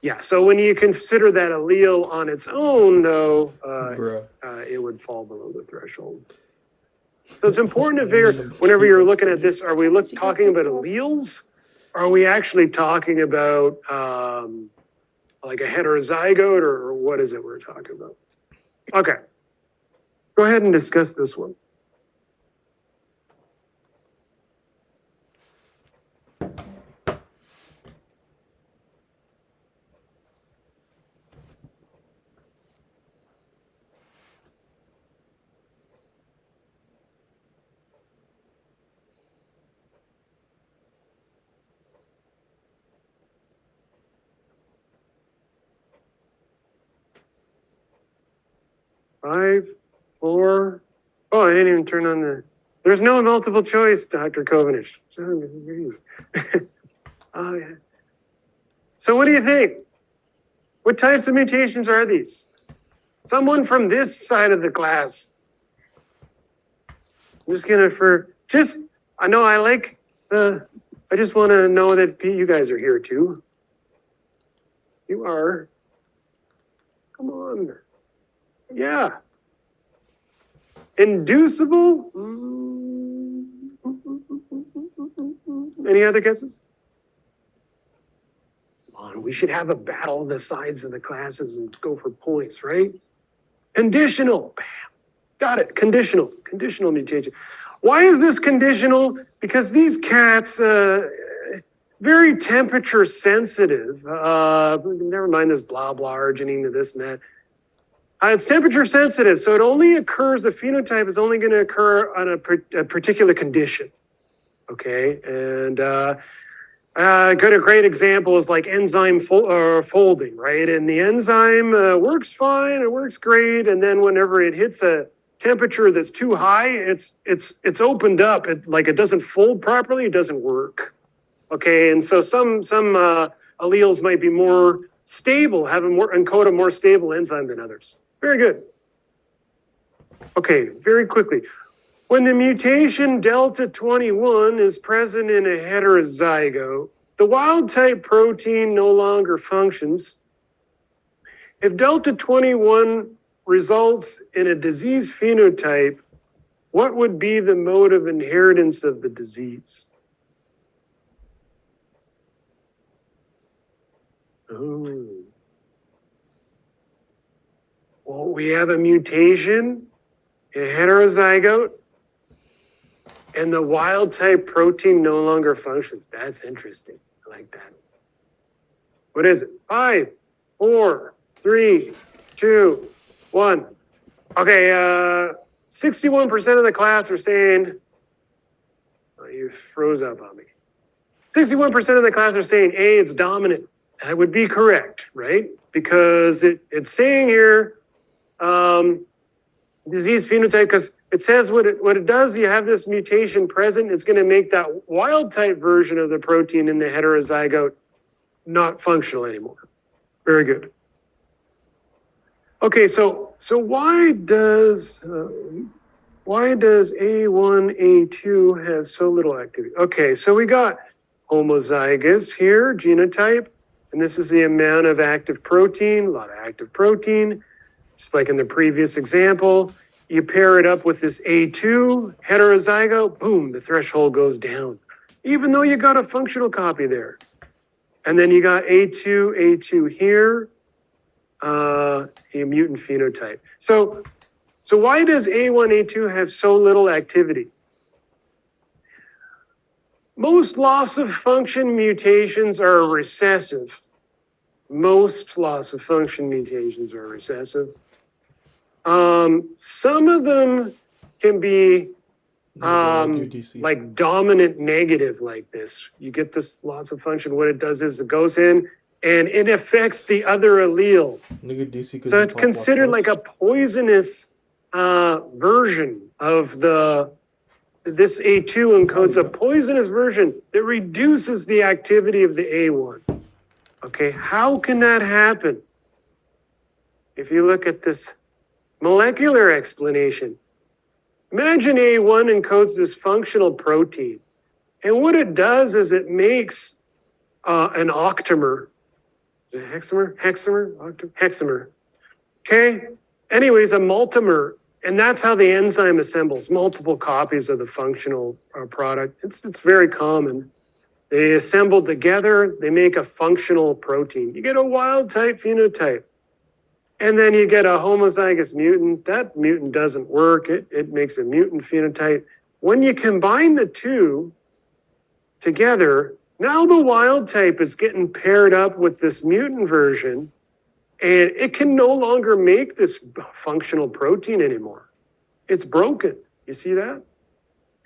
yeah, so when you consider that allele on its own, though, it would fall below the threshold. So it's important to figure, whenever you're looking at this, are we talking about alleles? Are we actually talking about like a heterozygote, or what is it we're talking about? Okay, go ahead and discuss this one. Five, four. Oh, I didn't even turn on there's no multiple choice, Dr. Kovanish. Oh, yeah. So what do you think? What types of mutations are these? Someone from this side of the class. I'm just gonna, I know I like, I just want to know that you guys are here too. You are. Come on. Yeah. Inducible? Any other guesses? Come on, we should have a battle of the sides of the classes and go for points, right? Conditional. Bam. Got it. Conditional. Conditional mutation. Why is this conditional? Because these cats, very temperature sensitive. Never mind this blah, blah, arginine to this and that. It's temperature sensitive, so it only occurs, the phenotype is only going to occur on a particular condition, okay? And a great example is like enzyme folding, right? And the enzyme works fine, it works great, and then whenever it hits a temperature that's too high, it's opened up, it doesn't fold properly, it doesn't work, okay? And so some alleles might be more stable, encode a more stable enzyme than others. Very good. Okay, very quickly. When the mutation delta 21 is present in a heterozygote, the wild type protein no longer functions. If delta 21 results in a disease phenotype, what would be the mode of inheritance of the disease? Oh. Well, we have a mutation in a heterozygote, and the wild type protein no longer functions. That's interesting. I like that. What is it? 5, 4, 3, 2, 1. Okay, 61% of the class are saying, oh, you froze up on me. 61% of the class are saying A, it's dominant. That would be correct, right? Because it's saying here, disease phenotype, because it says what it does, you have this mutation present, it's going to make that wild type version of the protein in the heterozygote not functional anymore. Very good. Okay, so why does A1, A2 have so little activity? Okay, so we got homozygous here, genotype, and this is the amount of active protein, a lot of active protein, just like in the previous example. You pair it up with this A2 heterozygote, boom, the threshold goes down, even though you got a functional copy there. And then you got A2 here, a mutant phenotype. So why does A1, A2 have so little activity? Most loss of function mutations are recessive. Most loss of function mutations are recessive. Some of them can be like dominant negative like this. You get this loss of function. What it does is it goes in and it affects the other allele. So it's considered like a poisonous version of this A2 encodes a poisonous version that reduces the activity of the A1. Okay, how can that happen? If you look at this molecular explanation, imagine A1 encodes this functional protein. And what it does is it makes an octamer. Is it hexamer? Hexamer. Okay? Anyways, a multimer. And that's how the enzyme assembles multiple copies of the functional product. It's very common. They assemble together, they make a functional protein. You get a wild type phenotype. And then you get a homozygous mutant. That mutant doesn't work. It makes a mutant phenotype. When you combine the two together, now the wild type is getting paired up with this mutant version, and it can no longer make this functional protein anymore. It's broken. You see that?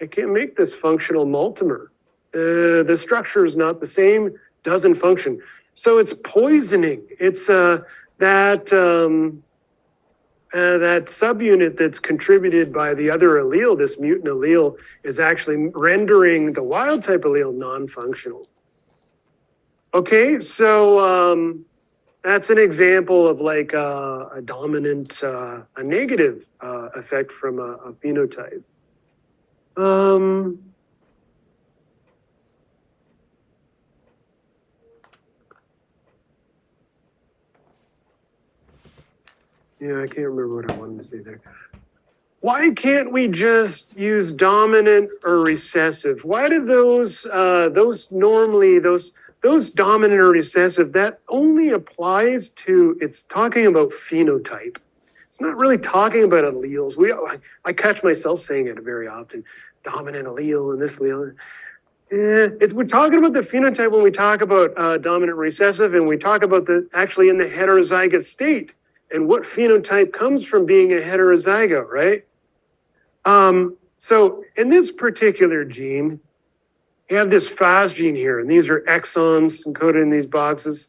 It can't make this functional multimer. The structure is not the same, doesn't function. So it's poisoning. It's that subunit that's contributed by the other allele, this mutant allele, is actually rendering the wild type allele non-functional. Okay, so that's an example of like a dominant, a negative effect from a phenotype. Yeah, I can't remember what I wanted to say there. Why can't we just use dominant or recessive? Why do those dominant or recessive, that only applies to, it's talking about phenotype. It's not really talking about alleles. I catch myself saying it very often, dominant allele and this allele. We're talking about the phenotype when we talk about dominant and recessive, and we talk about actually in the heterozygous state. And what phenotype comes from being a heterozygote, right? So in this particular gene, you have this Fas gene here, and these are exons encoded in these boxes.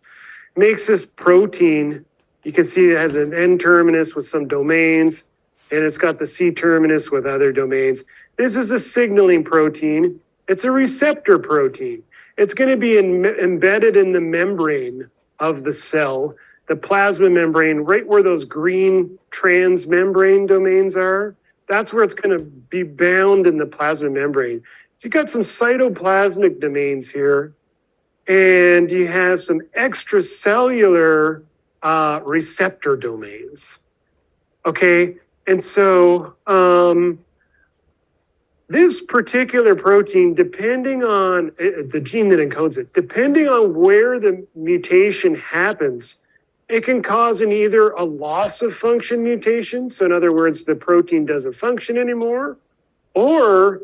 Makes this protein, you can see it has an N terminus with some domains, and it's got the C terminus with other domains. This is a signaling protein. It's a receptor protein. It's going to be embedded in the membrane of the cell. the plasma membrane, right where those green transmembrane domains are. That's where it's going to be bound in the plasma membrane. So you got some cytoplasmic domains here, and you have some extracellular receptor domains. Okay, and so this particular protein, depending on the gene that encodes it, depending on where the mutation happens, it can cause either a loss of function mutation. So in other words, the protein doesn't function anymore. Or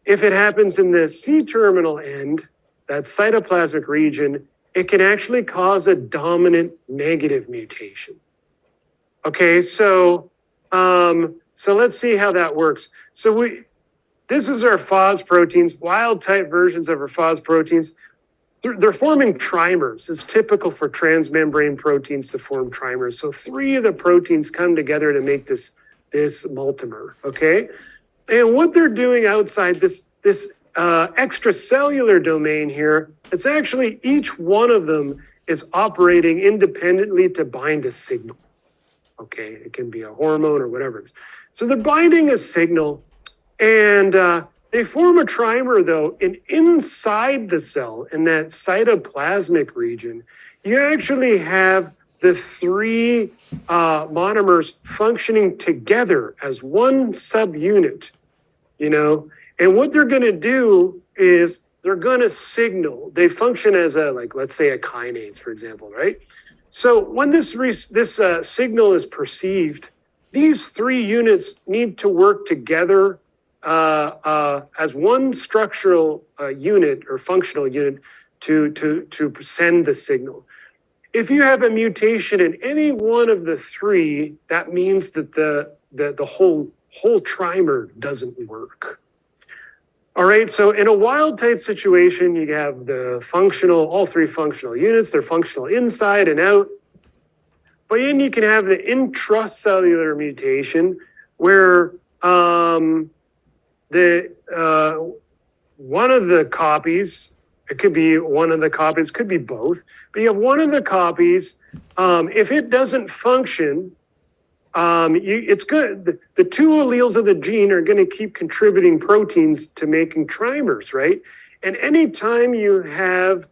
if it happens in the C-terminal end, that cytoplasmic region, it can actually cause a dominant negative mutation. Okay, so let's see how that works. So this is our FOS proteins, wild type versions of our FOS proteins. They're forming trimers. It's typical for transmembrane proteins to form trimers. So 3 of the proteins come together to make this multimer, okay? And what they're doing outside this extracellular domain here, it's actually each one of them is operating independently to bind a signal, okay? It can be a hormone or whatever. So they're binding a signal, and they form a trimer, though, and inside the cell, in that cytoplasmic region, you actually have the 3 monomers functioning together as one subunit, you know? And what they're going to do is they're going to signal. They function as let's say a kinase, for example, right? So when this signal is perceived, these 3 units need to work together as one structural unit or functional unit to send the signal. If you have a mutation in any one of the 3, that means that the whole trimer doesn't work. All right, so in a wild type situation, you have all 3 functional units. They're functional inside and out. But then you can have the intracellular mutation where one of the copies, it could be one of the copies, could be both, but you have one of the copies, if it doesn't function, it's good. The 2 alleles of the gene are going to keep contributing proteins to making trimers, right? And anytime you have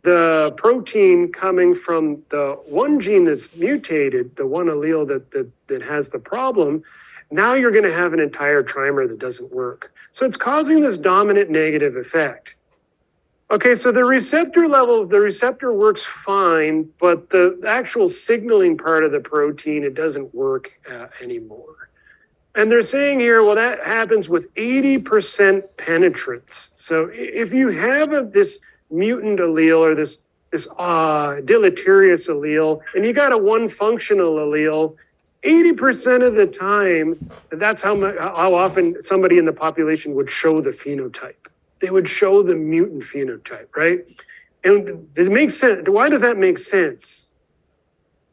the protein coming from the one gene that's mutated, the one allele that has the problem, now you're going to have an entire trimer that doesn't work. So it's causing this dominant negative effect. Okay, so the receptor levels, the receptor works fine, but the actual signaling part of the protein, it doesn't work anymore. And they're saying here, well, that happens with 80% penetrance. So if you have this mutant allele or this deleterious allele, and you got a one functional allele, 80% of the time, that's how often somebody in the population would show the phenotype. They would show the mutant phenotype, right? And it makes sense. Why does that make sense?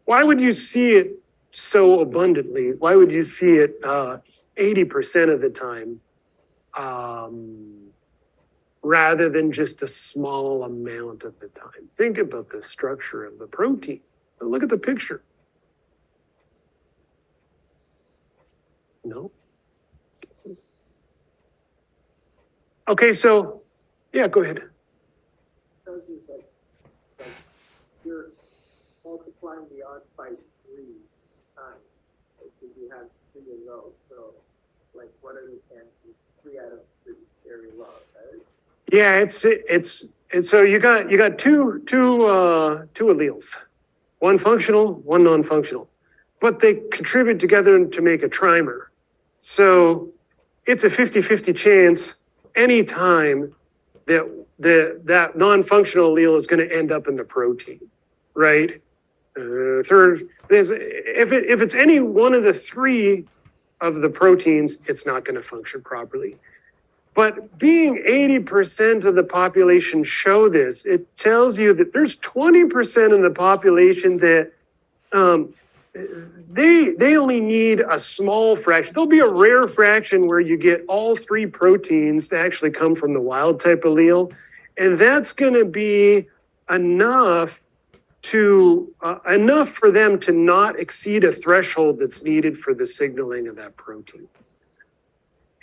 Why would you see it so abundantly? Why would you see it 80% of the time rather than just a small amount of the time? Think about the structure of the protein. Look at the picture. No? Guesses? Okay, so, yeah, go ahead. You're multiplying the odds by 3 times. Because you have 3 of those. So, what are the chances? 3 out of 3 is very low, right? Yeah, it's so you got two alleles, one functional, one non-functional, but they contribute together to make a trimer. So it's a 50-50 chance anytime that non-functional allele is going to end up in the protein, right? Third, if it's any one of the 3 of the proteins, it's not going to function properly. But being 80% of the population show this, it tells you that there's 20% of the population that they only need a small fraction. There'll be a rare fraction where you get all 3 proteins that actually come from the wild type allele. And that's going to be enough to enough for them to not exceed a threshold that's needed for the signaling of that protein.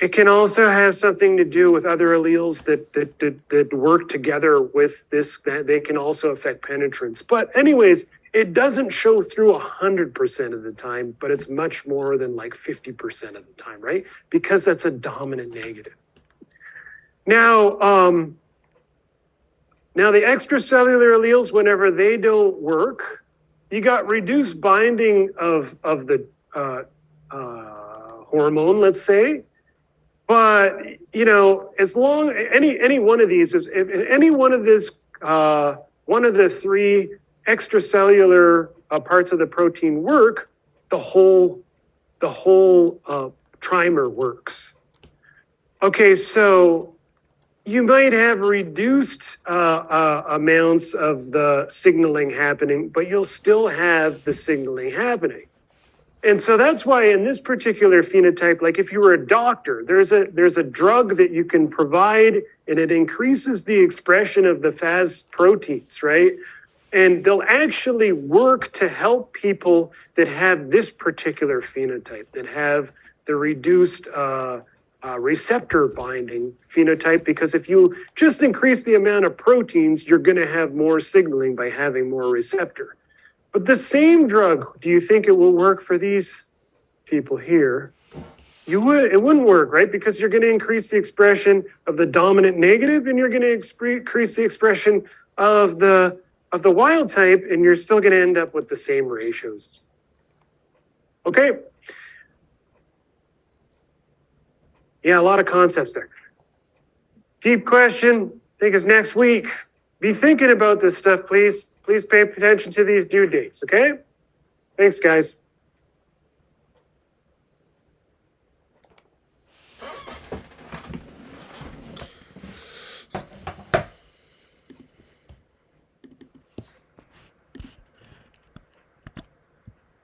It can also have something to do with other alleles that work together with this, that they can also affect penetrance. But anyways, it doesn't show through 100% of the time, but it's much more than like 50% of the time, right? Because that's a dominant negative. Now, now the extracellular alleles, whenever they don't work, you got reduced binding of the hormone, let's say. But, you know, as long, any one of these is, if any one of this, one of the three extracellular parts of the protein work, the whole trimer works. Okay, so you might have reduced amounts of the signaling happening, but you'll still have the signaling happening. And so that's why in this particular phenotype, like if you were a doctor, there's a drug that you can provide and it increases the expression of the Fas proteins, right? And they'll actually work to help people that have this particular phenotype, that have the reduced receptor binding phenotype, because if you just increase the amount of proteins, you're going to have more signaling by having more receptor. But the same drug, do you think it will work for these people here? It wouldn't work, right? Because you're going to increase the expression of the dominant negative, and you're going to increase the expression of the wild type, and you're still going to end up with the same ratios. Okay. Yeah, a lot of concepts there. Deep question, I think it's next week. Be thinking about this stuff, please. Please pay attention to these due dates, okay? Thanks, guys.